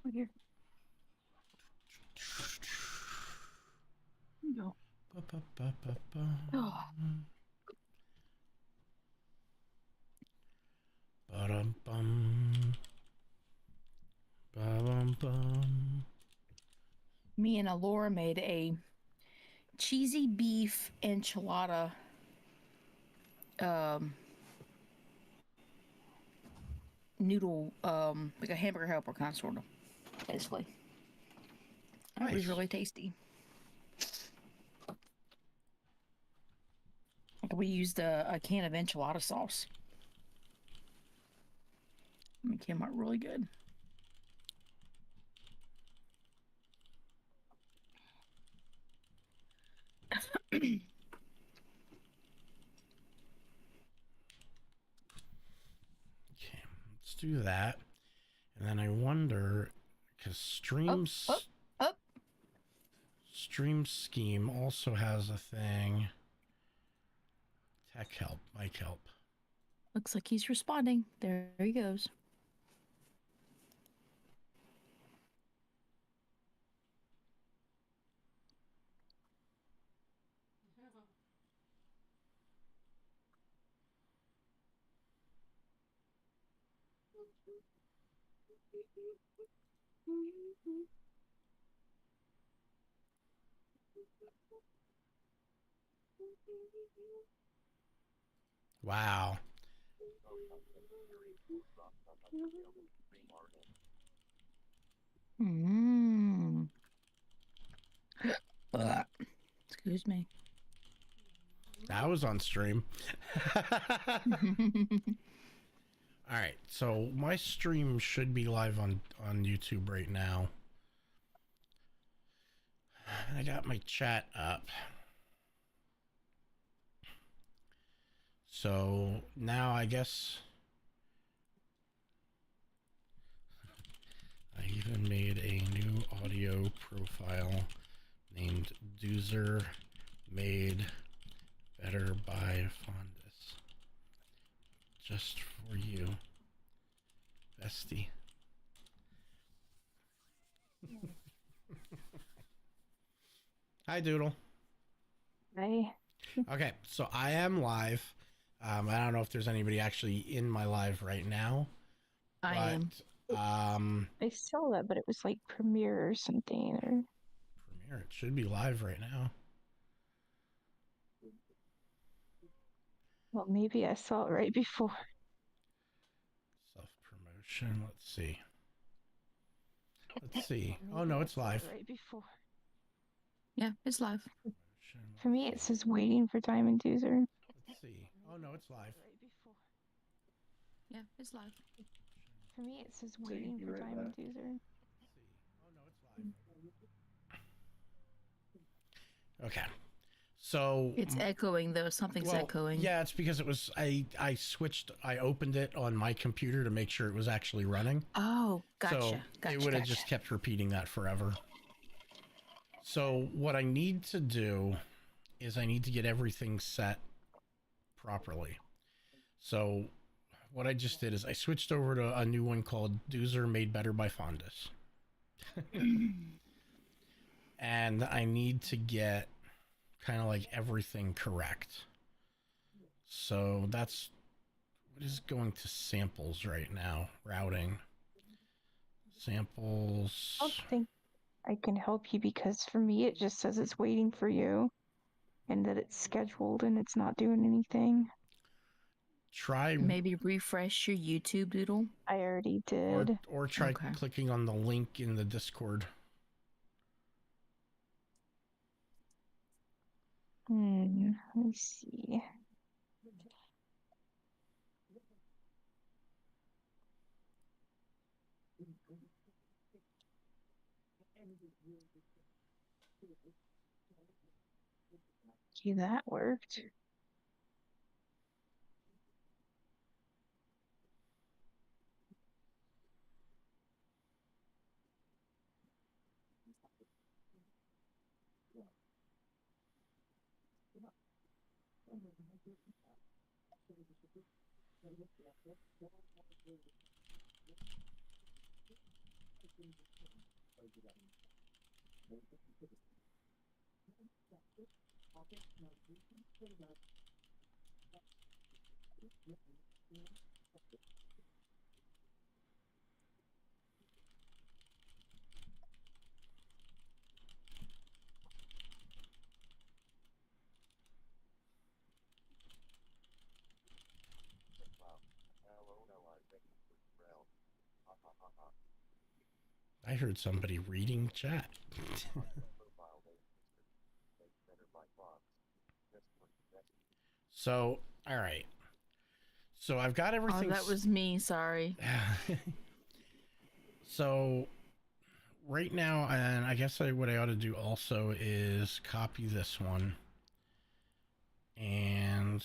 over here. No. Oh. Ba-dum-bum. Ba-dum-bum. Me and Alora made a cheesy beef enchilada noodle, like a hamburger helper kind of sort of, basically. And it was Nice. really tasty. Like we used a can of enchilada sauce. It came out really good. Okay, let's do that. And then I wonder, because Up. Stream Scheme also has a thing. Tech help, mic help. Looks like he's responding. There he goes. Wow. Mm. Excuse me. That was on stream. All right, so my stream should be live on YouTube right now. I got my chat up. So now I guess I even made a new audio profile named Doozer Made Better by Fondus. Just for you, bestie. Hi, Doodle. Hi. Okay, so I am live. I don't know if there's anybody actually in my live right now. I am. I saw that, but it was like Premiere or something. Or Premiere, it should be live right now. well, maybe I saw it right before. Self-promotion, let's see. Let's see. Oh no, it's live. Right before. Yeah, it's live. For me, it says waiting for Diamond Doozer. Let's see. Oh no, it's live. Right before. Yeah, it's live. For me, it says waiting for Diamond Doozer. Let's see. Oh no, it's live. Okay. So It's echoing though. Something's echoing. Yeah, it's because it was I opened it on my computer to make sure it was actually running. Oh, gotcha. So it would have just kept repeating that forever. So what I need to do is I need to get everything set properly. So what I just did is I switched over to a new one called Doozer Made Better by Fondus. And I need to get kind of like everything correct. So that's what is going to samples right now. Routing. Samples. I don't think I can help you because for me, it just says it's waiting for you and that it's scheduled and it's not doing anything. Try maybe refresh your YouTube, Doodle. I already did. Or try clicking on the link in the Discord. Let me see. Okay, that worked. I heard somebody reading chat. So, all right. So I've got everything. Oh, that was me. Sorry. So right now, and I guess what I ought to do also is copy this one and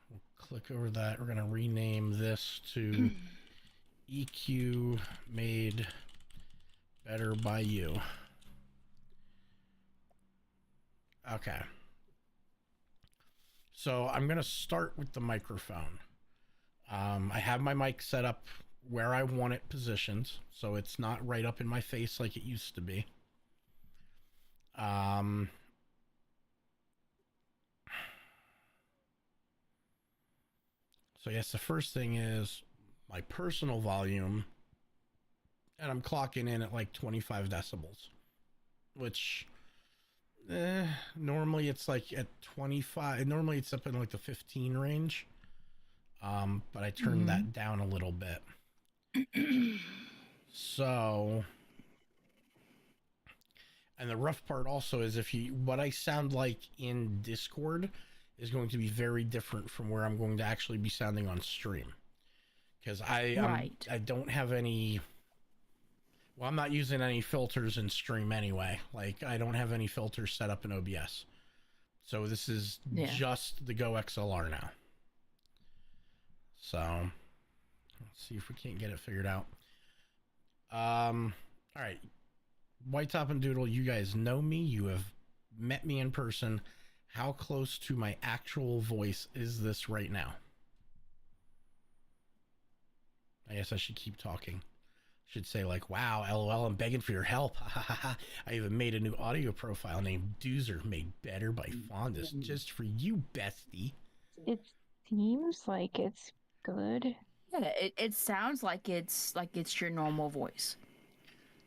we'll click over that. We're going to rename this to EQ made better by you. Okay. So I'm going to start with the microphone. I have my mic set up where I want it positioned, so it's not right up in my face like it used to be. So yes, the first thing is my personal volume, and I'm clocking in at like 25 decibels, which normally it's like at 25. Normally it's up in like the 15 range, but I turned that down a little bit. So, and the rough part also is what I sound like in Discord is going to be very different from where I'm going to actually be sounding on stream. Because I don't have any, well, I'm not using any filters in stream anyway. Like, I don't have any filters set up in OBS. So this is just the goclr now. So, let's see if we can't get it figured out. All right. White Top and Doodle, you guys know me. You have met me in person. How close to my actual voice is this right now? I guess I should keep talking. Should say like, wow, LOL, I'm begging for your help. I even made a new audio profile named Doozer, made better by Fondus, just for you, bestie. It seems like it's good. Yeah, it sounds like it's your normal voice.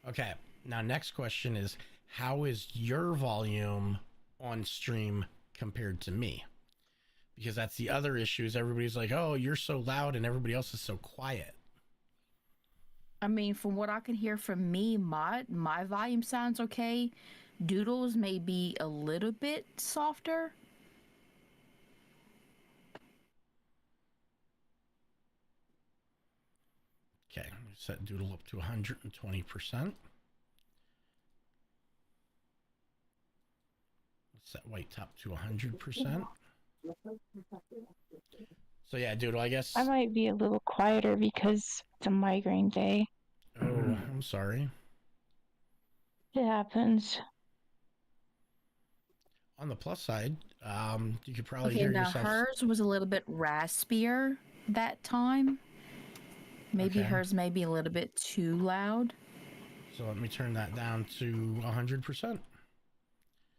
Okay, now next question is, how is your volume on stream compared to me? Because that's the other issue is everybody's like, oh, you're so loud and everybody else is so quiet. I mean, from what I can hear from me, my volume sounds okay. Doodles may be a little bit softer. Okay, set Doodle up to 120%. Set White Top to 100%. So yeah, Doodle, I guess I might be a little quieter because it's a migraine day. Oh, I'm sorry. It happens. On the plus side, you could probably hear now yourself. hers was a little bit raspier that time. Maybe hers may be a little bit too loud. So let me turn that down to 100%.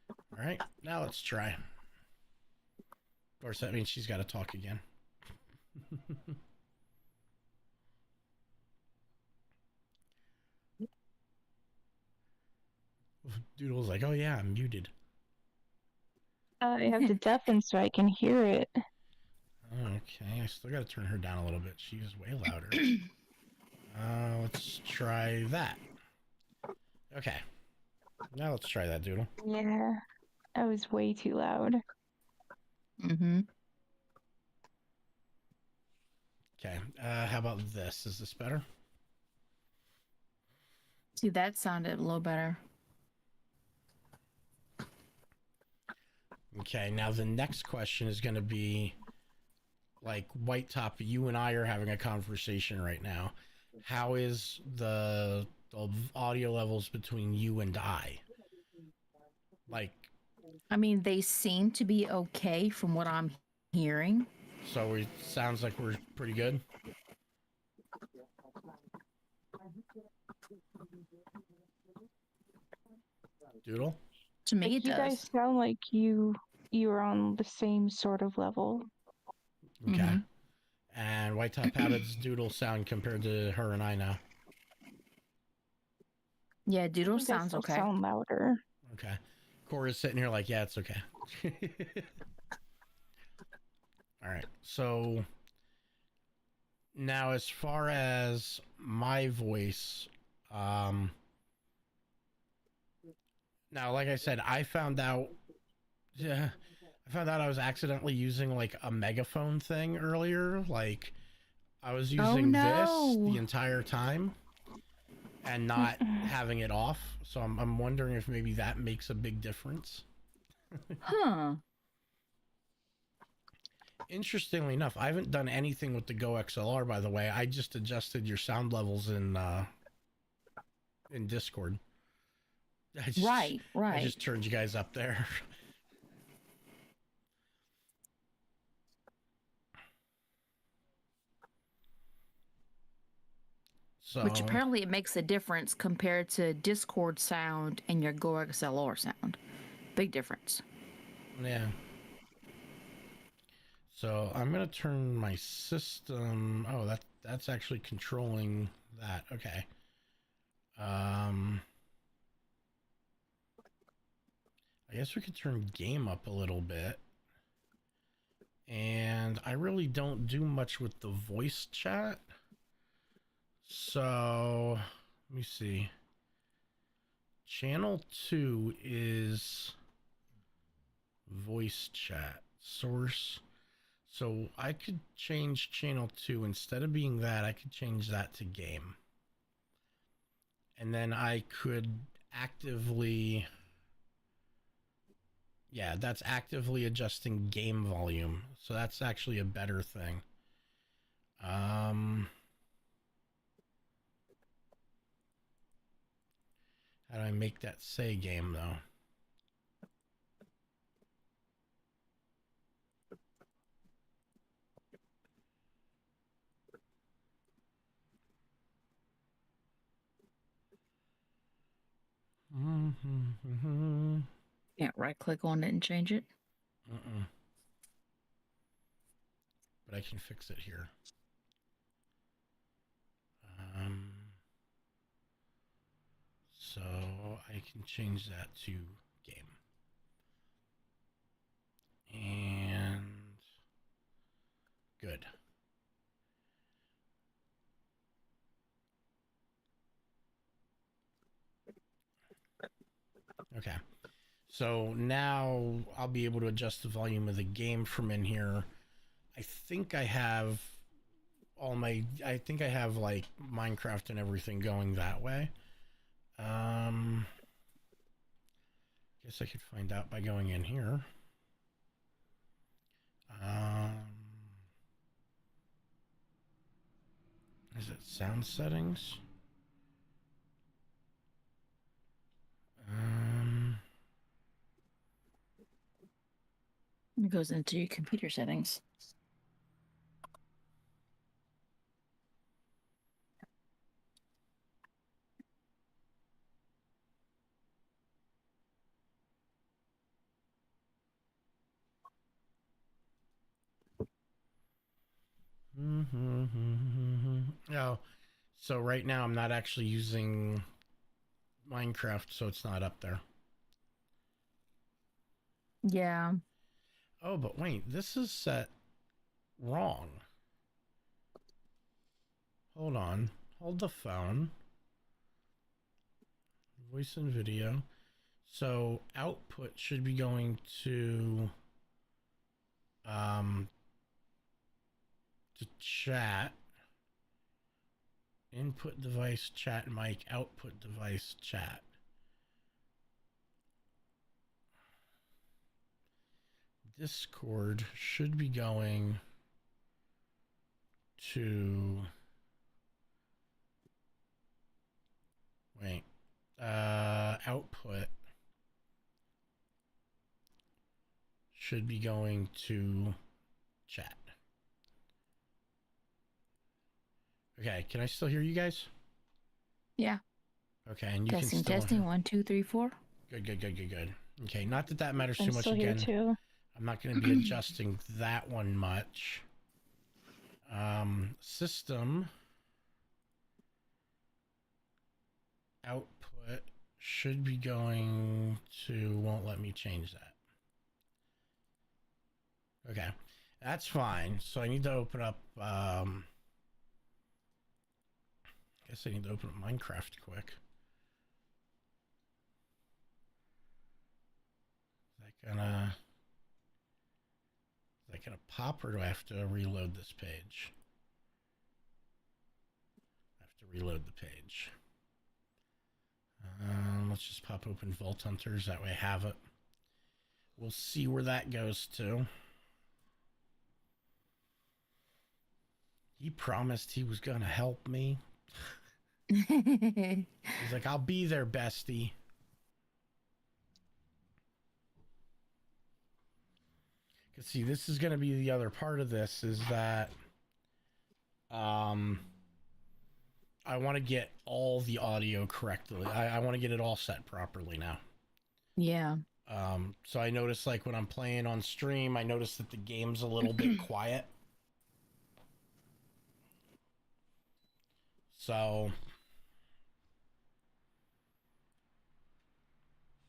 All right, now let's try. Of course, that means she's got to talk again. Doodle's like, oh yeah, I'm muted. I have to deafen so I can hear it. Okay, I still got to turn her down a little bit. She's way louder. Let's try that. Okay. Now let's try that, Doodle. Yeah, I was way too loud. Okay, how about this? Is this better? See, that sounded a little better. Okay, now the next question is going to be, like, White Top, you and I are having a conversation right now. How is the audio levels between you and I? Like, I mean, they seem to be okay from what I'm hearing. So it sounds like we're pretty good. Doodle? To me, Like it you guys does. sound like you're on the same sort of level. Okay. Mm-hmm. And White Top, how does Doodle sound compared to her and I now? Yeah, I Doodle think I sounds still okay. sound louder. Okay. Cora's sitting here like, yeah, it's okay. All right. So now, as far as my voice, um, now, like I said, I found out, yeah, I found out I was accidentally using like a megaphone thing earlier. Like, I was Oh using this the no. entire time and not having it off. So I'm wondering if maybe that makes a big difference. Huh. Interestingly enough, I haven't done anything with the goclr, by the way. I just adjusted your sound levels in Discord. I just Right, I right. just turned you guys up there. Which So apparently it makes a difference compared to Discord sound and your Go XLR sound. Big difference. yeah. So I'm gonna turn my system. Oh, that's actually controlling that. Okay. Um, I guess we could turn game up a little bit. And I really don't do much with the voice chat. So let me see. Channel 2 is voice chat source. So I could change channel 2. Instead of being that, I could change that to game. And then I could actively, yeah, that's actively adjusting game volume. So that's actually a better thing. Um, how do I make that say game though? Mm-hmm. Can't right click on it and change it. Mm-mm. But I can fix it here. Um, so I can change that to game. And good. Okay. So now I'll be able to adjust the volume of the game from in here. I think I have I think I have like Minecraft and everything going that way. Guess I could find out by going in here. Um, is it sound settings? Um, It goes into your computer settings. oh, so right now I'm not actually using Minecraft, so it's not up there. Yeah. Oh, but wait, this is set wrong. Hold on. Hold the phone. Voice and video. So output should be going um to chat. Input device chat mic, output device chat. Discord should be going to wait. Output should be going to chat. Okay, can I still hear you guys? Yeah. Okay, and you can Testing, still testing. 1, 2, 3, 4. Good. Okay, not that that matters I'm too much still here again. too. I'm not going to be adjusting that one much. System output should be going to, won't let me change that. Okay, that's fine. So I need to open up, I guess I need to open up Minecraft quick. Is that gonna pop, or do I have to reload this page? I have to reload the page. Let's just pop open Vault Hunters, that way I have it. We'll see where that goes to. He promised he was gonna help me. He's like, I'll be there, bestie. Cause see, this is gonna be the other part of this, is that I want to get all the audio correctly. I want to get it all set properly now. Yeah. So I noticed, like, when I'm playing on stream, I noticed that the game's a little bit quiet. So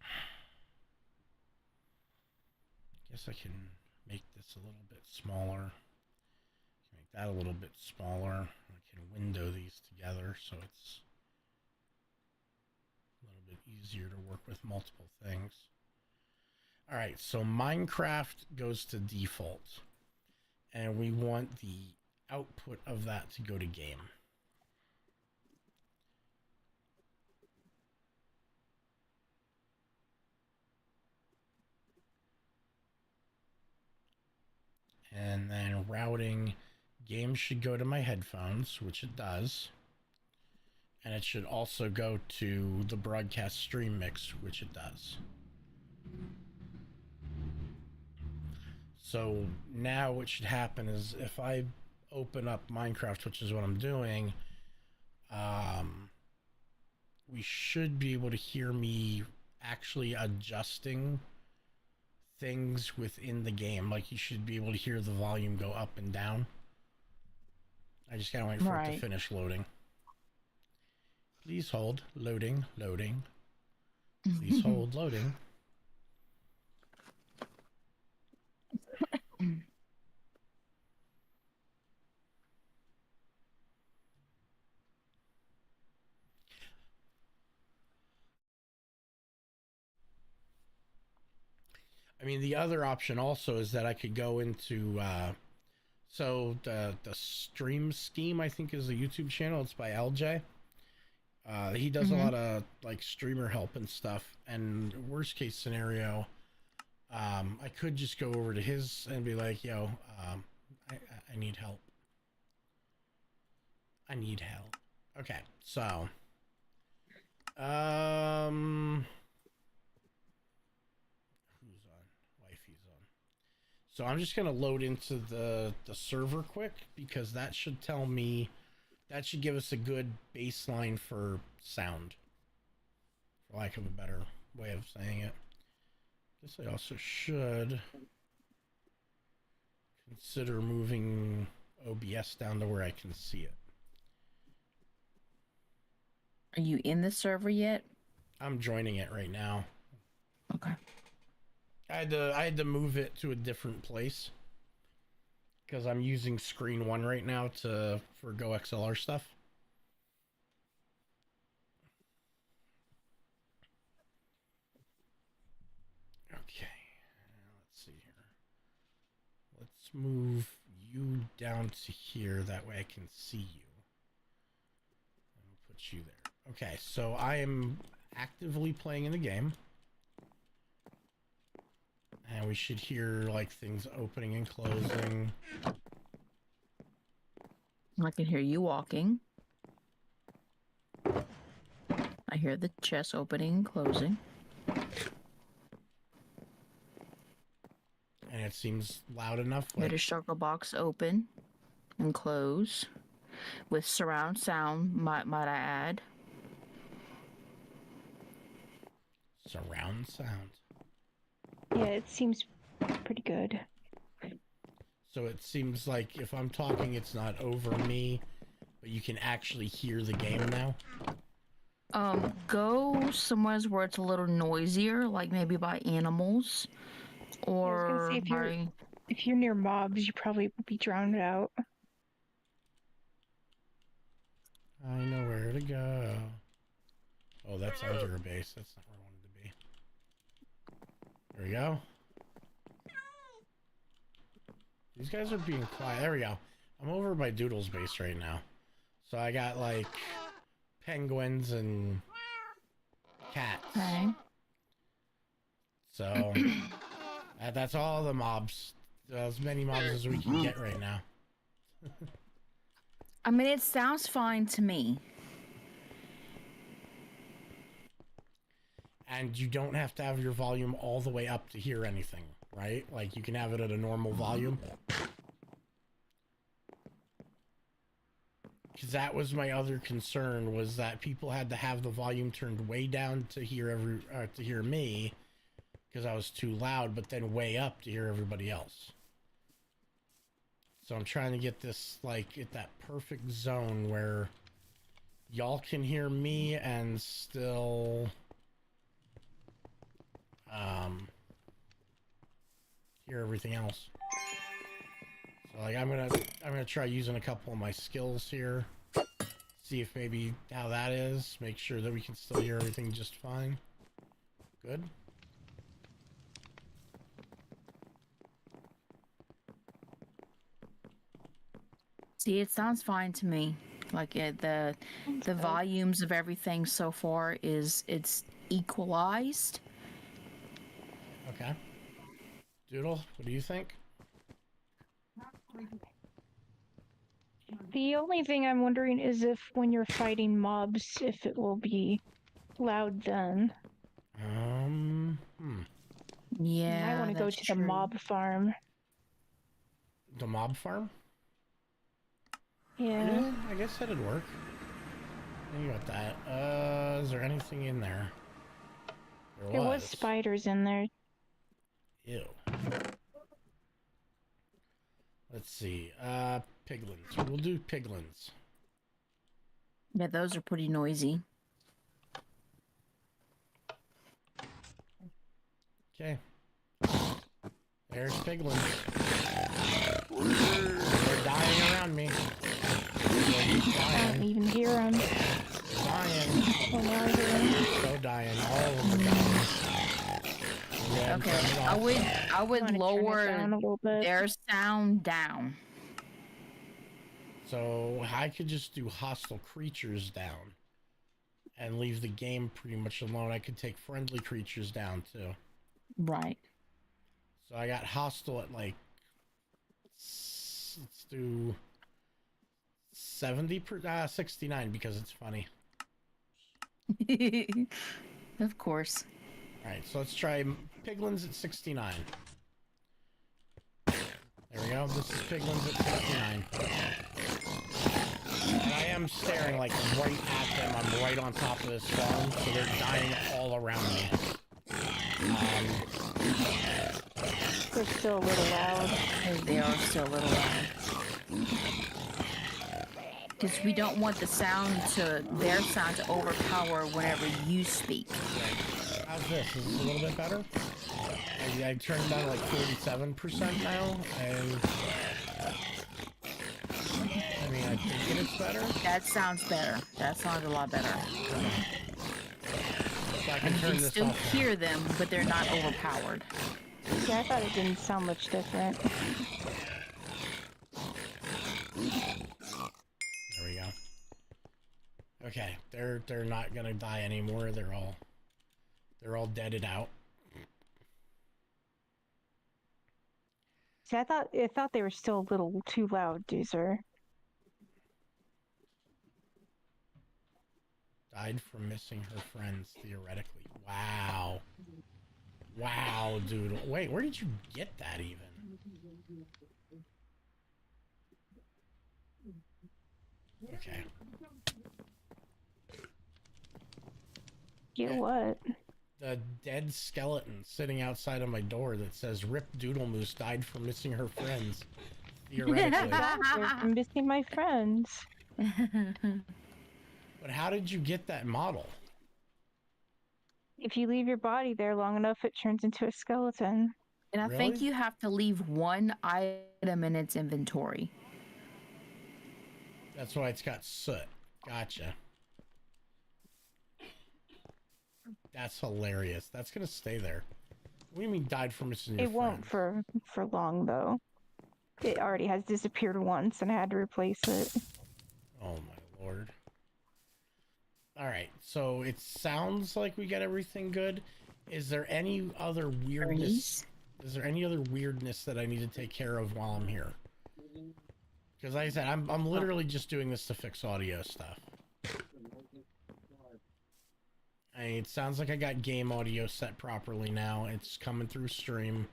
I guess I can make this a little bit smaller. Make that a little bit smaller. I can window these together so it's a little bit easier to work with multiple things. All right, so Minecraft goes to default, and we want the output of that to go to game. And then routing, game should go to my headphones, which it does. And it should also go to the broadcast stream mix, which it does. So now what should happen is, if I open up Minecraft, which is what I'm doing, we should be able to hear me actually adjusting things within the game. Like, you should be able to hear the volume go up and down. I just gotta wait for it to finish loading. Please hold. Loading. Please hold. Loading. I mean, the other option also is that I could go into so the stream scheme, I think, is a YouTube channel. It's by LJ. He does a lot of, like, streamer help and stuff. And worst case scenario, I could just go over to his and be like, yo, I need help. I need help. Okay, so who's on? Wifey's on. So I'm just gonna load into the server quick, because that should tell me, that should give us a good baseline for sound, for lack of a better way of saying it. Guess I also should consider moving OBS down to where I can see it. Are you in the server yet? I'm joining it right now. Okay. I had to move it to a different place, because I'm using screen 1 right now for goclr stuff. Okay, let's see here. Let's move you down to here, that way I can see you. And put you there. Okay, so I am actively playing in the game. And we should hear, like, things opening and closing. I can hear you walking. I hear the chest opening and closing. And it seems loud enough. I hear the shulker box open and close with surround sound, might I add. surround sound. Yeah, it seems pretty good. So it seems like if I'm talking, it's not over me, but you can actually hear the game now. Go somewhere where it's a little noisier, like maybe by animals, I was gonna say or by. if you're near mobs, you probably will be drowned out. I know where to go. Oh, that's under a base. That's not where I wanted to be. There we go. These guys are being quiet. There we go. I'm over by Doodle's base right now. So I got like penguins and cats. Okay. So that's all the mobs. As many mobs as we can get right now. I mean, it sounds fine to me. And you don't have to have your volume all the way up to hear anything, right? Like you can have it at a normal volume. Because that was my other concern, was that people had to have the volume turned way down to hear me, because I was too loud, but then way up to hear everybody else. So I'm trying to get this like at that perfect zone where y'all can hear me and still hear everything else. So like I'm gonna try using a couple of my skills here. See if maybe how that is. Make sure that we can still hear everything just fine. Good. See, it sounds fine to me. Like the volumes of everything so far it's equalized. Okay. Doodle, what do you think? The only thing I'm wondering is if when you're fighting mobs, if it will be loud then. You might Yeah, want to go that's to the true. mob farm. The mob farm? Yeah. I guess that'd work. Think about that. Is there anything in there? There was spiders in there. Ew. Let's see. Piglins. We'll do piglins. Yeah, those are pretty noisy. Okay. There's piglins. They're dying around me. I don't even hear them. They're dying. Oh, now I hear them. So dying. All of them are dying. Yeah, Okay, I would lower their sound down. So I could just do hostile creatures down and leave the game pretty much alone. I could take friendly creatures down too. Right. So I got hostile at like, let's do 69 because it's funny. Of course. All right, so let's try piglins at 69. There we go. This is piglins at 69. And I am staring like right at them. I'm right on top of this farm, so they're dying all around me. They're still a little loud. They are still a little loud. Because we don't want their sound to overpower whenever you speak. How's this? Is this a little bit better? I turned it down to like 47% now, and I mean, I think it's better. That sounds better. That sounds a lot better. So I can And you turn can this still off. hear them, but they're not overpowered. Yeah, I thought it didn't sound much different. There we go. Okay, they're not gonna die anymore. They're all deaded out. See, I thought they were still a little too loud, Doozer. Died from missing her friends, theoretically. Wow. Wow, dude. Wait, where did you get that even? Okay. Get what? the dead skeleton sitting outside of my door that says "Rip Doodle Moose died from missing her friends." Theoretically. Exactly. I'm missing my friends. But how did you get that model? If you leave your body there long enough, it turns into a skeleton. And I think Really? you have to leave one item in its inventory. That's why it's got soot. Gotcha. That's hilarious. That's gonna stay there. What do you mean died from missing your It won't friends? for long though. It already has disappeared once, and I had to replace it. Oh my lord. Alright, so it sounds like we got everything good. Is there any other weirdness? Is there any other weirdness that I need to take care of while I'm here? Because like I said, I'm literally just doing this to fix audio stuff. I mean, it sounds like I got game audio set properly now. It's coming through stream.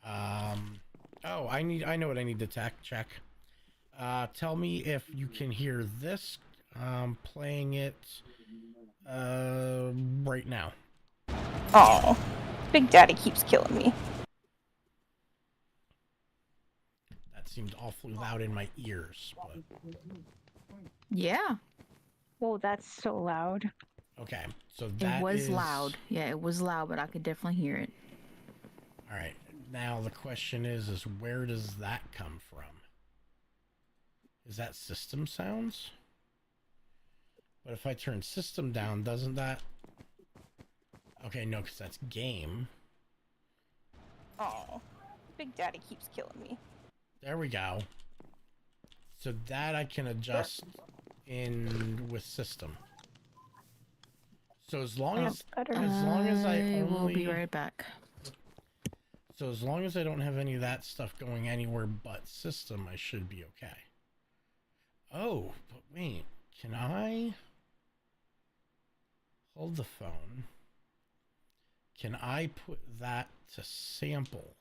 Oh, I know what I need to check. Tell me if you can hear this. Playing it right now. Oh, Big Daddy keeps killing me. That seemed awfully loud in my ears, but Yeah, Whoa, that's so loud. okay. So it that was is loud. Yeah, it was loud, but I could definitely hear it. all right. Now the question is where does that come from? Is that system sounds? But if I turn system down, doesn't that? Okay, no, because that's game. Oh, Big Daddy keeps killing me. There we go. So that I can adjust in with system. So as long as I will only be right back. so as long as I don't have any of that stuff going anywhere but system, I should be okay. Oh, but wait, can I hold the phone? Can I put that to sample?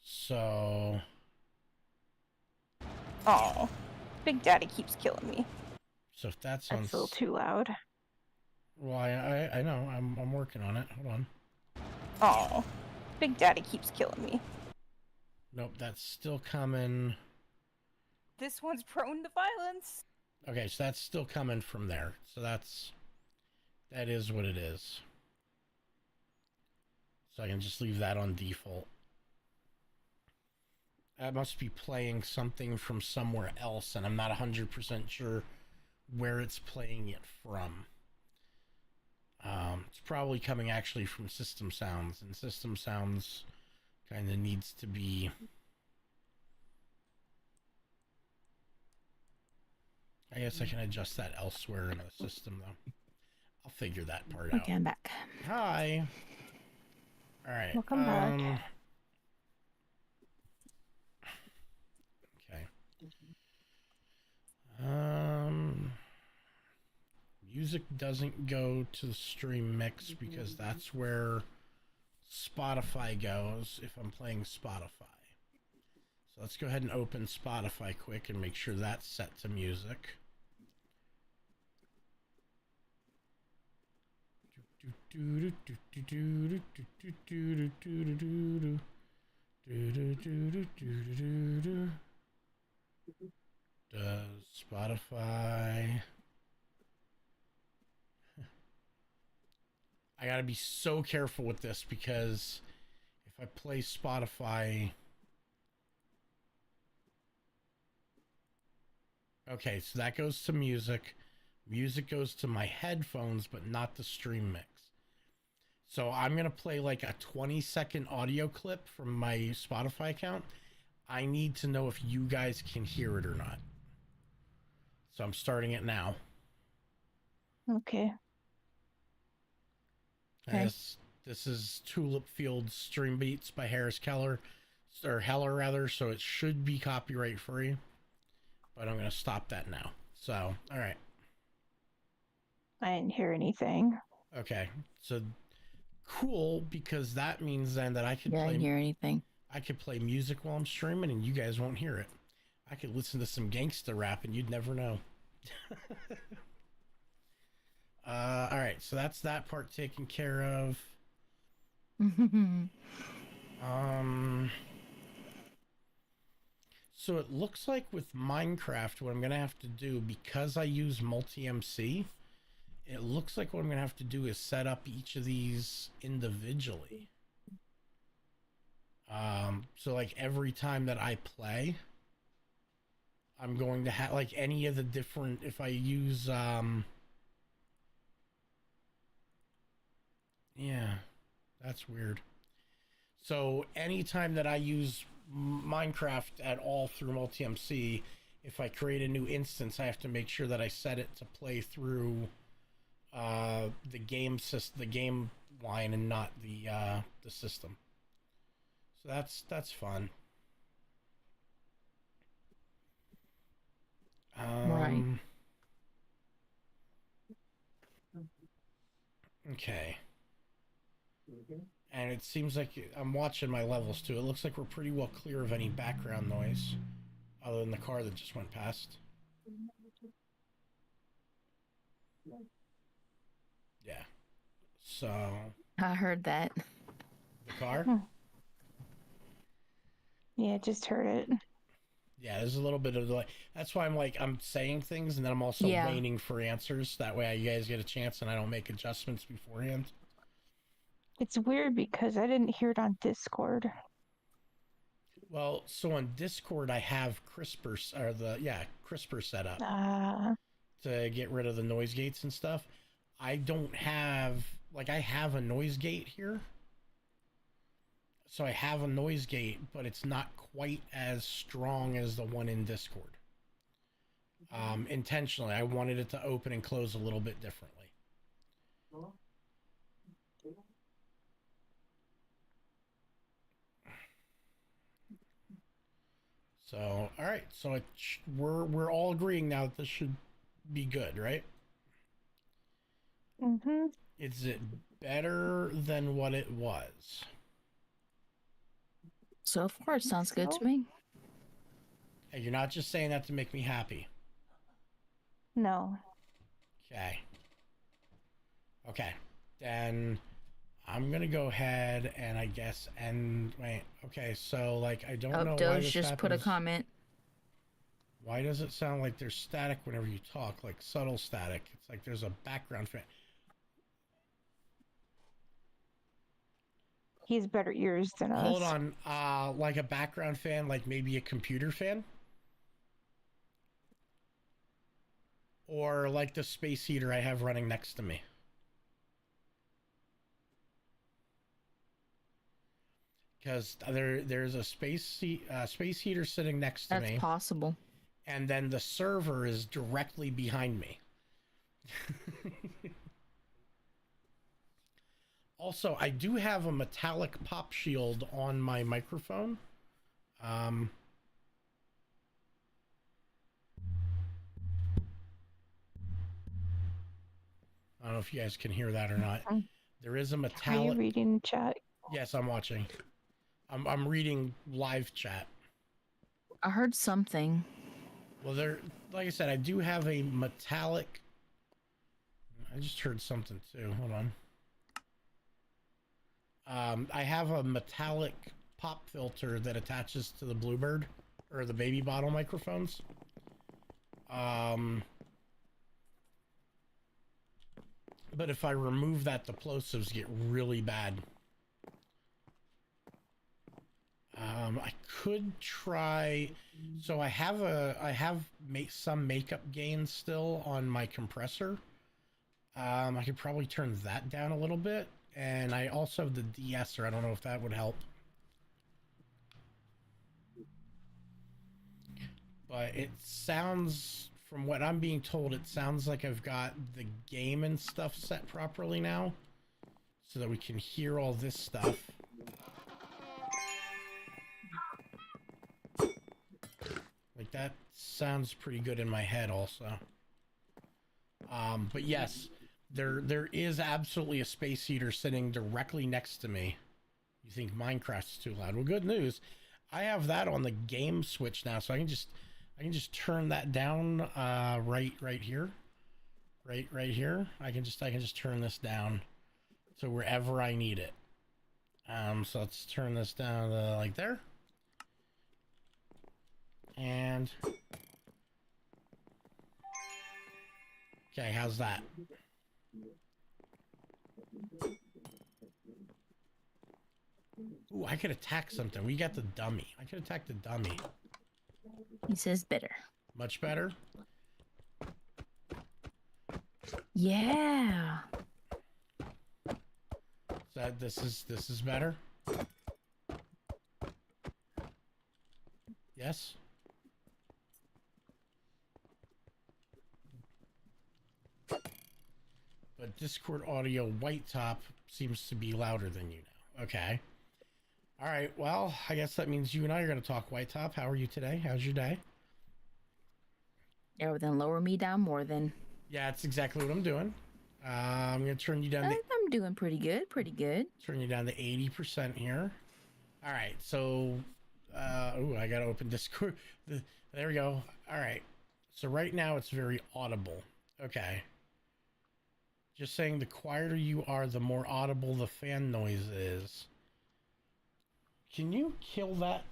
So Oh, Big Daddy keeps killing me. so if that's on That's a little too loud. well, I know I'm working on it. Hold on. Oh, Big Daddy keeps killing me. Nope, that's still coming. This one's prone to violence. Okay, so that's still coming from there. So that is what it is. So I can just leave that on default. That must be playing something from somewhere else, and I'm not 100% sure where it's playing it from. It's probably coming actually from system sounds, and system sounds kind of needs to be... I guess I can adjust that elsewhere in the system, though. I'll figure that part out. Okay, I'm back. Hi. All right. Welcome back. Okay. Music doesn't go to the stream mix because that's where Spotify goes if I'm playing Spotify. So let's go ahead and open Spotify quick and make sure that's set to music. Does Spotify... I gotta be so careful with this because if I play Spotify... Okay, so that goes to music. Music goes to my headphones, but not the stream mix. So I'm going to play like a 20-second audio clip from my Spotify account. I need to know if you guys can hear it or not. So I'm starting it now. Okay. This is Tulip Field Stream Beats by Harris Keller, or Heller rather, so it should be copyright free. But I'm going to stop that now. So, all right. I didn't hear anything. Okay. So cool, because that means then that I could I didn't hear anything. I could play music while I'm streaming and you guys won't hear it. I could listen to some gangsta rap and you'd never know. All right, so that's that part taken care of. Um, so it looks like with Minecraft, what I'm gonna have to do, because I use multi-MC, it looks like what I'm gonna have to do is set up each of these individually. So like every time that I play, I'm going to have like any of the different, if I use, yeah, that's weird. So anytime that I use Minecraft at all through multi-MC, if I create a new instance, I have to make sure that I set it to play through the game line and not the system. So that's fun. Right. Okay. And it seems like I'm watching my levels too. It looks like we're pretty well clear of any background noise, other than the car that just went past. Yeah. So I heard that. the car. Yeah, just heard it. Yeah, there's a little bit of delay. That's why I'm saying things, and then I'm also Yeah. waiting for answers. That way, you guys get a chance, and I don't make adjustments beforehand. It's weird because I didn't hear it on Discord. Well, so on Discord, I have CRISPR set up to get rid of the noise gates and stuff. I don't have I have a noise gate here. So I have a noise gate, but it's not quite as strong as the one in Discord. Intentionally, I wanted it to open and close a little bit differently. So, all right. So we're all agreeing now that this should be good, right? Mm-hmm. Is it better than what it was? So far, it sounds good to me. And you're not just saying that to make me happy. No. Okay. Okay. Then I'm gonna go ahead and I guess wait. Okay, so I don't know why Doge this just happens. put a comment. Why does it sound like there's static whenever you talk, like subtle static? It's like there's a background fan. He has better ears than us. Hold on, like a background fan, like maybe a computer fan? Or like the space heater I have running next to me. Because there's a space heater sitting next to me. That's possible. And then the server is directly behind me. Also, I do have a metallic pop shield on my microphone. I don't know if you guys can hear that or not. There is a metallic... Are you reading chat? Yes, I'm watching. I'm reading live chat. I heard something. Well, like I said, I do have a metallic... I just heard something too. Hold on. I have a metallic pop filter that attaches to the Bluebird or the baby bottle microphones. But if I remove that, the plosives get really bad. I could try. So I have some makeup gain still on my compressor. I could probably turn that down a little bit. And I also have the de-esser. I don't know if that would help. But it sounds, from what I'm being told, it sounds like I've got the game and stuff set properly now. So that we can hear all this stuff. Like, that sounds pretty good in my head also. But yes... There is absolutely a space heater sitting directly next to me. You think Minecraft's too loud? Well, good news. I have that on the game switch now, so I I can just turn that down right here. Right here. I can just turn this down to wherever I need it. So let's turn this down to like there. And okay, how's that? Ooh, I could attack something. We got the dummy. I could attack the dummy. He says better. Much better. Yeah. So this is better. Yes. But Discord audio white top seems to be louder than you now. Okay. All right. Well, I guess that means you and I are going to talk white top. How are you today? How's your day? Yeah, well, then lower me down more then. Yeah, that's exactly what I'm doing. I'm going to turn you down to... I'm doing pretty good, pretty good. Turn you down to 80% here. All right. So, ooh, I got to open Discord. There we go. All right. So right now it's very audible. Okay. Just saying the quieter you are, the more audible the fan noise is. Can you kill that?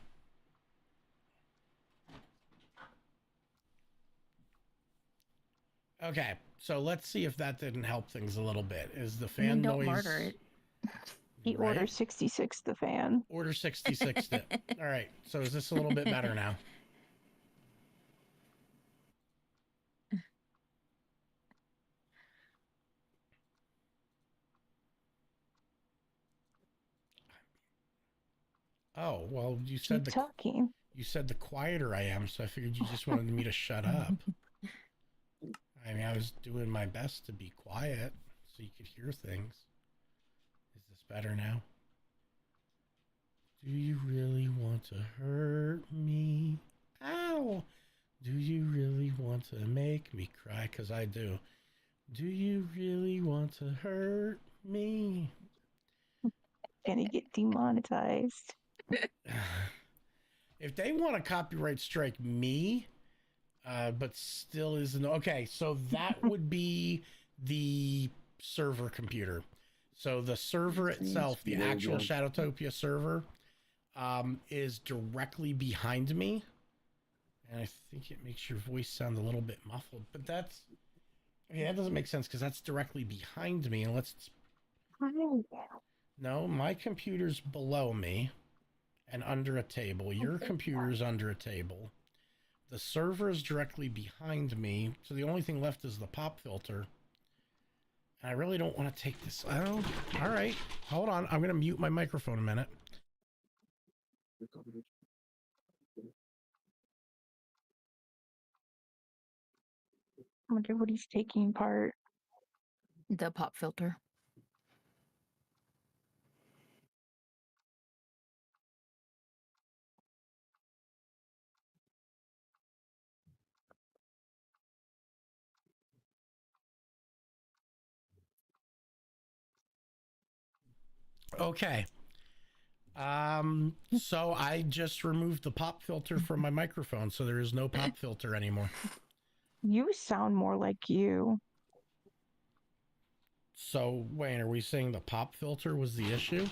Okay, so let's see if that didn't help things a little bit. Is the fan don't noise... murder it. He right? order 66 the fan. Order 66 it. All right, so is this a little bit better now? Oh, well, you said Keep talking. you said the quieter I am, so I figured you just wanted me to shut up. I mean, I was doing my best to be quiet so you could hear things. Is this better now? Do you really want to hurt me? Ow! Do you really want to make me cry? 'Cause I do. Do you really want to hurt me? Gonna get demonetized. If they want to copyright strike me, but still isn't... Okay, so that would be the server computer. So the server itself, the actual Shadowtopia server, is directly behind me. And I think it makes your voice sound a little bit muffled. But that's... Okay, that doesn't make sense because that's directly behind me. And let's... No, my computer's below me and under a table. Your computer's under a table. The server is directly behind me. So the only thing left is the pop filter. And I really don't want to take this. Oh, all right. Hold on. I'm going to mute my microphone a minute. I wonder what he's taking apart. The pop filter. Okay. So I just removed the pop filter from my microphone, so there is no pop filter anymore. You sound more like you. So, Wayne, are we saying the pop filter was the issue?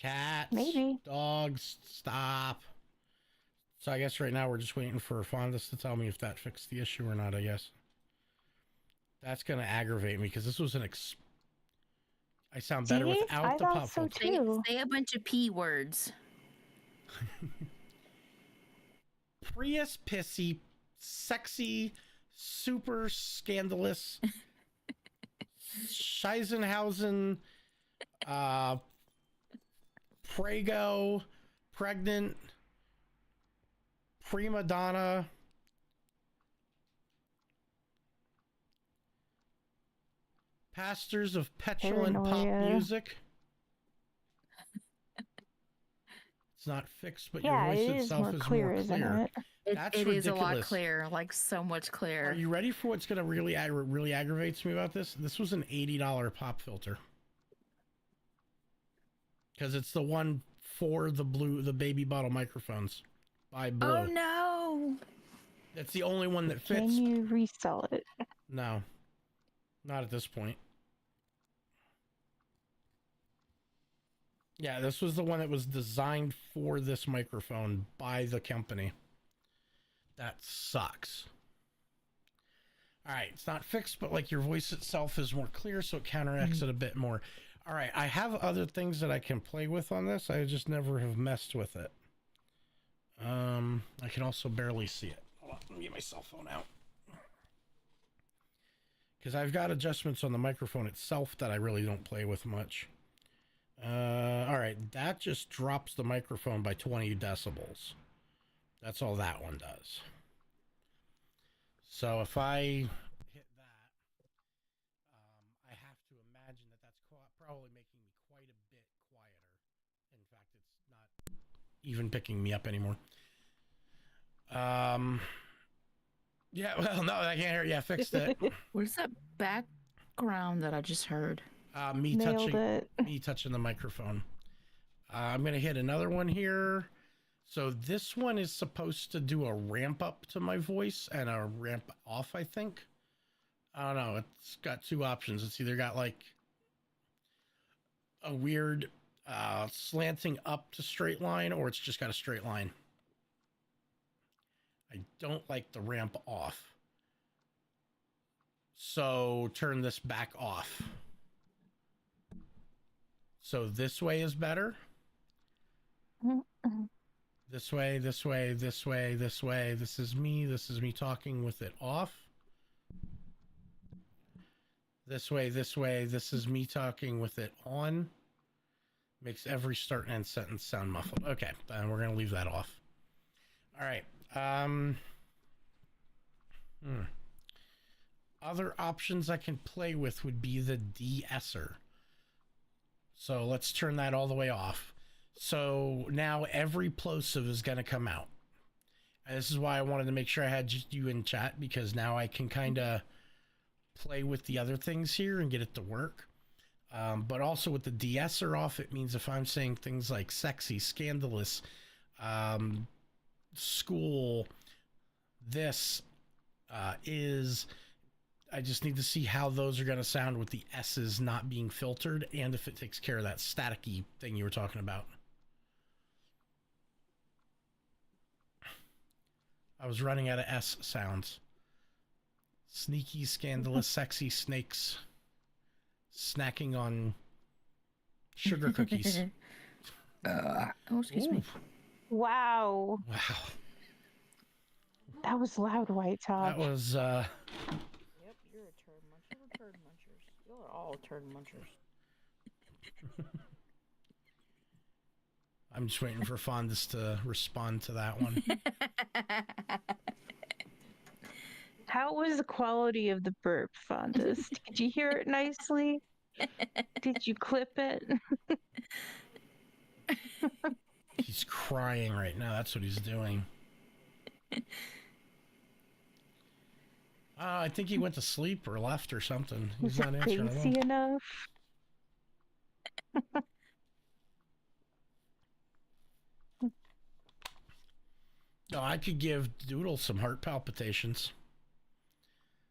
Cats, Maybe. dogs, stop. So I guess right now we're just waiting for Fondas to tell me if that fixed the issue or not, I guess. That's going to aggravate me because this was an I sound better without the pop filter. Too. Say a bunch of P words. Prius, pissy, sexy, super scandalous, Scheisenhausen, Prego, pregnant, prima donna, pastors of petulant pop music. It's not fixed, but your voice itself is more clear. That's it ridiculous. is a lot clearer, like so much clearer. Are you ready for what's going to really aggravates me about this? This was an $80 pop filter. Because it's the one for the baby bottle microphones by Blue. Oh no! no. That's the only one that fits. Can you resell it? No, not at this point. Yeah, this was the one that was designed for this microphone by the company. That sucks. All right, it's not fixed, but like your voice itself is more clear, so it counteracts it a bit more. All right, I have other things that I can play with on this. I just never have messed with it. I can also barely see it. Hold on, let me get my cell phone out. Because I've got adjustments on the microphone itself that I really don't play with much. All right, that just drops the microphone by 20 decibels. That's all that one does. So if I hit that, I have to imagine that that's probably making me quite a bit quieter. In fact, it's not even picking me up anymore. Yeah, well, no, I can't hear it. Yeah, fixed it. What is that background that I just heard? Me Nailed touching it. me touching the microphone. I'm gonna hit another one here. So this one is supposed to do a ramp up to my voice and a ramp off, I think. I don't know. It's got two options. It's either got like a weird slanting up to straight line, or it's just got a straight line. I don't like the ramp off. So turn this back off. So this way is better. This way, this way, this way, this way. This is me talking with it off. This way, this is me talking with it on. Makes every start and end sentence sound muffled. Okay, then we're gonna leave that off. All right. Other options I can play with would be the de-esser. So let's turn that all the way off. So now every plosive is going to come out. And this is why I wanted to make sure I had just you in chat, because now I can kind of play with the other things here and get it to work. But also with the de-esser off, it means if I'm saying things like sexy, scandalous, school, this is... I just need to see how those are going to sound with the S's not being filtered, and if it takes care of that staticky thing you were talking about. I was running out of S sounds. Sneaky, scandalous, sexy snakes snacking on sugar cookies. Oh, excuse me. Wow. Wow. That was loud, White Top. That was, Yep, you're a turd muncher. You're turd munchers. You're all turd munchers. I'm just waiting for Fondas to respond to that one. How was the quality of the burp, Fondas? Did you hear it nicely? Did you clip it? He's crying right now. That's what he's doing. I think he went to sleep or left or something. He's not answering at all. Crazy enough? No, I could give Doodle some heart palpitations.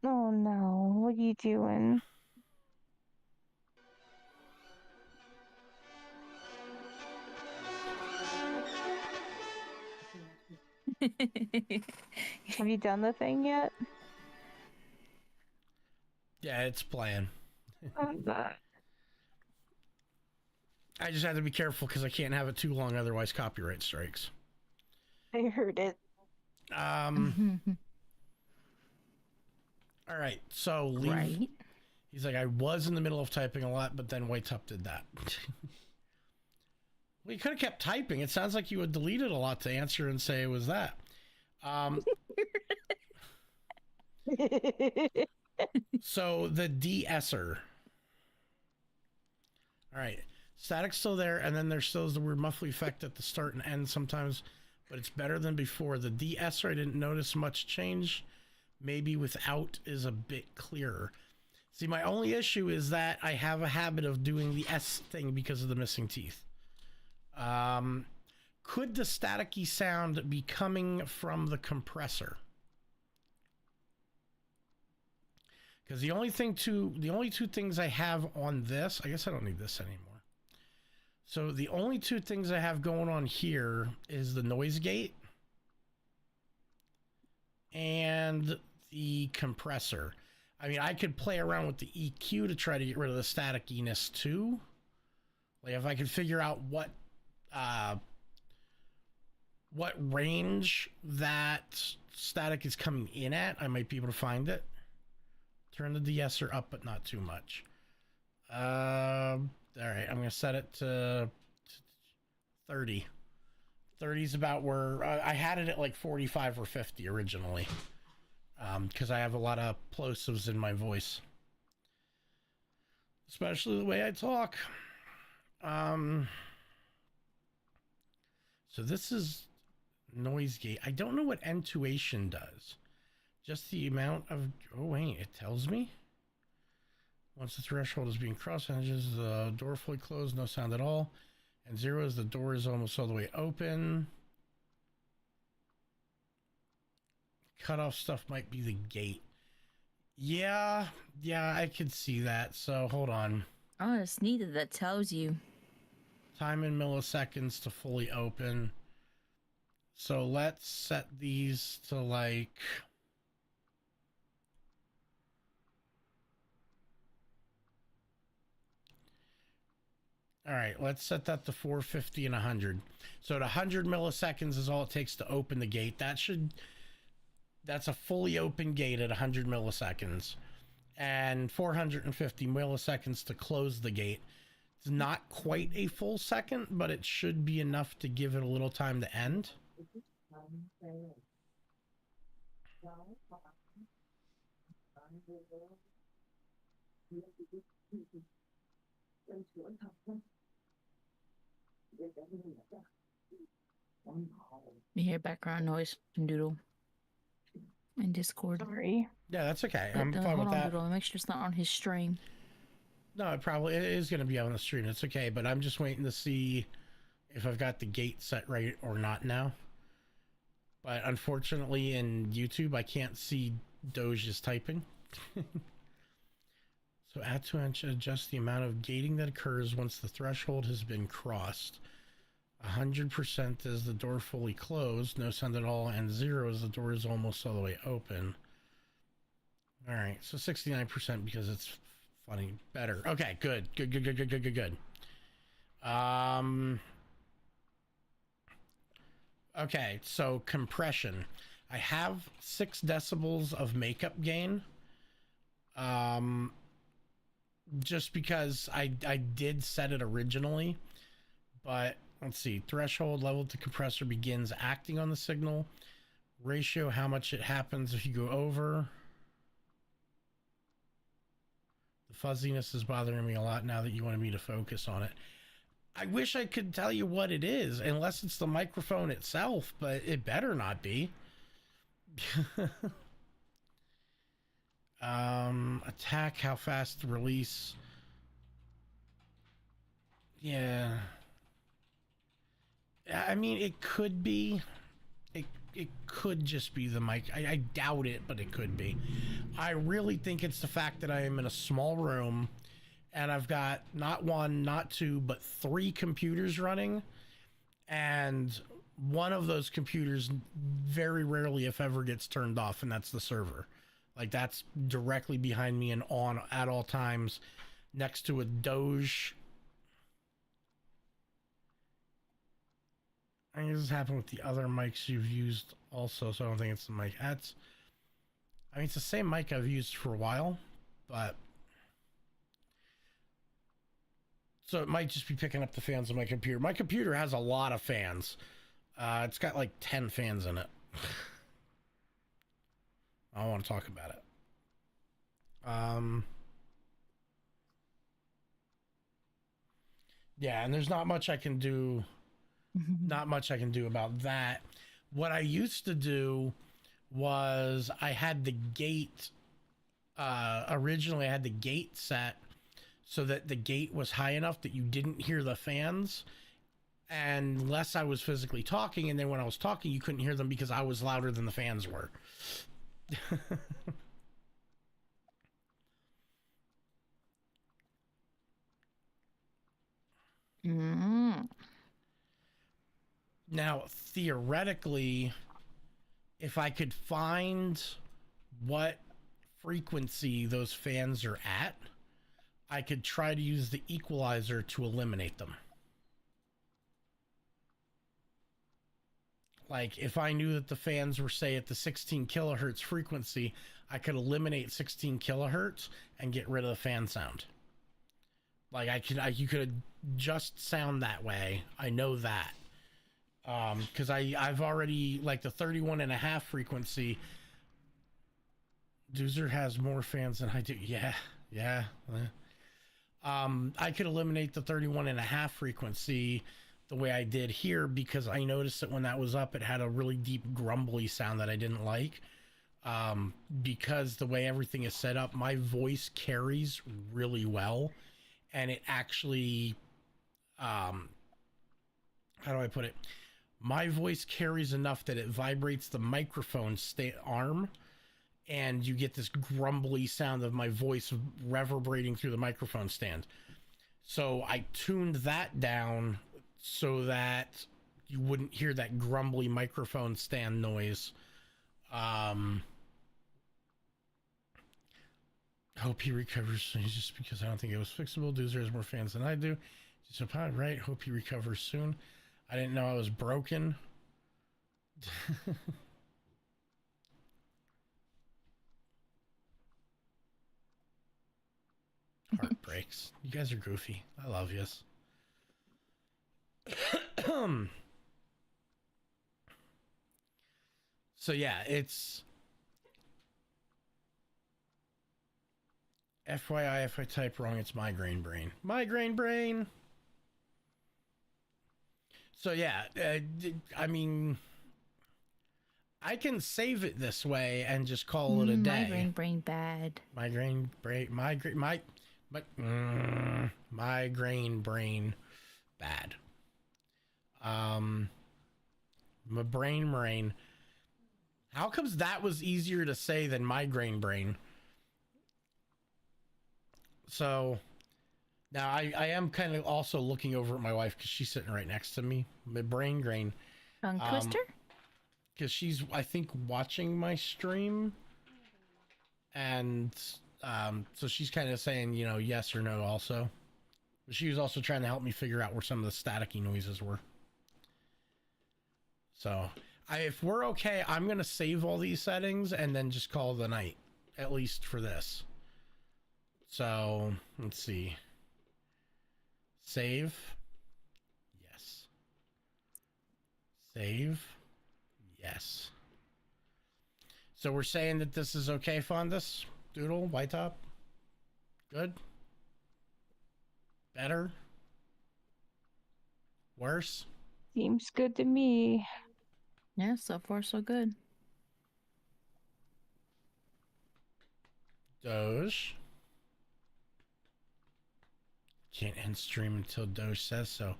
Oh no, what are you doing? Have you done the thing yet? Yeah, it's playing. That. I just have to be careful because I can't have it too long, otherwise copyright strikes. I heard it. All right, so leave. Right. He's like, I was in the middle of typing a lot, but then White Top did that. Well, you could have kept typing. It sounds like you had deleted a lot to answer and say it was that. So the de-esser. All right, static's still there, and then there still is the weird muffly effect at the start and end sometimes, but it's better than before. The de-esser, I didn't notice much change. Maybe without is a bit clearer. See, my only issue is that I have a habit of doing the S thing because of the missing teeth. Could the staticky sound be coming from the compressor? Because the only two things I have on this, I guess I don't need this anymore. So the only two things I have going on here is the noise gate and the compressor. I mean, I could play around with the EQ to try to get rid of the staticiness too. Like if I could figure out what range that static is coming in at, I might be able to find it. Turn the de-esser up, but not too much. All right, I'm gonna set it to 30. 30 is about where I had it at like 45 or 50 originally, because I have a lot of plosives in my voice, especially the way I talk. So this is noise gate. I don't know what intuition does. Just the amount of... Oh, wait, it tells me? Once the threshold is being crossed, is the door fully closed, no sound at all. And 0 is the door is almost all the way open. Cutoff stuff might be the gate. Yeah, I could see that. So, hold on. Oh, it's needed. That tells you. Time in milliseconds to fully open. So, let's set these to, like... All right, let's set that to 450 and 100. So at 100 milliseconds is all it takes to open the gate. That's a fully open gate at 100 milliseconds. And 450 milliseconds to close the gate. It's not quite a full second, but it should be enough to give it a little time to end. You hear background noise from Doodle in Discord. Sorry. Yeah, that's okay. But, I'm fine hold with on, that. Doodle. Make sure it's not on his stream. No, it is going to be on the stream. It's okay, but I'm just waiting to see if I've got the gate set right or not now. But unfortunately, in YouTube, I can't see Doge's typing. So add to adjust the amount of gating that occurs once the threshold has been crossed. 100% is the door fully closed, no sound at all, and 0 is the door is almost all the way open. All right, so 69% because it's funny. Better. Okay, good. Okay, so compression. I have 6 decibels of makeup gain. Just because I did set it originally, but let's see. Threshold level to compressor begins acting on the signal. Ratio, how much it happens if you go over. The fuzziness is bothering me a lot now that you wanted me to focus on it. I wish I could tell you what it is, unless it's the microphone itself, but it better not be. Attack, how fast to release. Yeah. I mean, it could be. It could just be the mic. I doubt it, but it could be. I really think it's the fact that I am in a small room and I've got not 1, not 2, but 3 computers running. And one of those computers very rarely, if ever, gets turned off, and that's the server. Like, that's directly behind me and on at all times next to a Doge. I think this has happened with the other mics you've used also, so I don't think it's the mic. I mean, it's the same mic I've used for a while, but... So it might just be picking up the fans on my computer. My computer has a lot of fans. It's got like 10 fans in it. I don't want to talk about it. Yeah, and there's not much I can do. Not much I can do about that. What I used to do was I had the gate. Originally, I had the gate set so that the gate was high enough that you didn't hear the fans. and less I was physically talking, and then when I was talking, you couldn't hear them because I was louder than the fans were. Mm. Now, theoretically, if I could find what frequency those fans are at, I could try to use the equalizer to eliminate them. Like, if I knew that the fans were, say, at the 16 kilohertz frequency, I could eliminate 16 kilohertz and get rid of the fan sound. Like, you could adjust sound that way. I know that. Because I've already, like, the 31.5 frequency, Doozer has more fans than I do. Yeah. I could eliminate the 31.5 frequency the way I did here, because I noticed that when that was up, it had a really deep grumbly sound that I didn't like. Because the way everything is set up, my voice carries really well, and it actually, how do I put it? My voice carries enough that it vibrates the microphone arm, and you get this grumbly sound of my voice reverberating through the microphone stand. So I tuned that down so that you wouldn't hear that grumbly microphone stand noise. Hope he recovers soon, just because I don't think it was fixable. Doozer has more fans than I do. Just about right. Hope he recovers soon. I didn't know I was broken. Heartbreaks. You guys are goofy. I love yous. So yeah, it's FYI, if I type wrong, it's migraine brain. Migraine brain. So yeah, I mean, I can save it this way and just call it a day. Migraine brain bad. Migraine brain bad. My brain. How comes that was easier to say than migraine brain? So now I am kind of also looking over at my wife because she's sitting right next to me. My brain grain. Tongue twister? Because she's, I think, watching my stream. And so she's kind of saying, you know, yes or no also. But she was also trying to help me figure out where some of the staticky noises were. So if we're okay, I'm going to save all these settings and then just call the night, at least for this. So let's see. Save. Yes. Save. Yes. So we're saying that this is okay, Fondus? Doodle, White Top? Good? Better? Worse? Seems good to me. Yeah, so far so good. Doge. Can't end stream until Doge says so.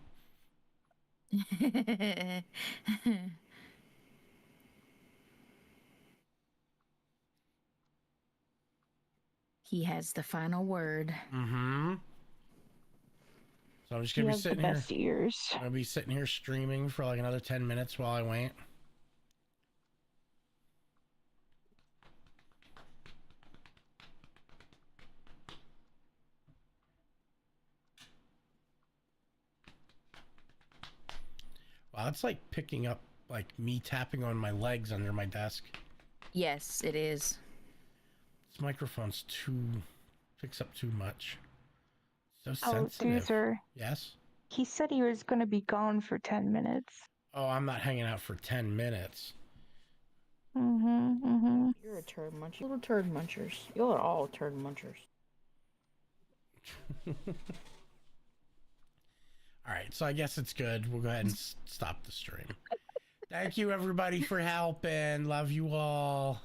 He has the final word. Mm-hmm. So I'm just gonna be sitting the best here. Ears. I'm gonna be sitting here streaming for like another 10 minutes while I wait. Wow, it's like picking up like me tapping on my legs under my desk. Yes, it is. This microphone's picks up too much. So sensitive. Doozer. Yes? He said he was going to be gone for 10 minutes. Oh, I'm not hanging out for 10 minutes. You're a turd muncher. Little turd munchers. You're all turd munchers. All right, so I guess it's good. We'll go ahead and stop the stream. Thank you, everybody, for helping. Love you all.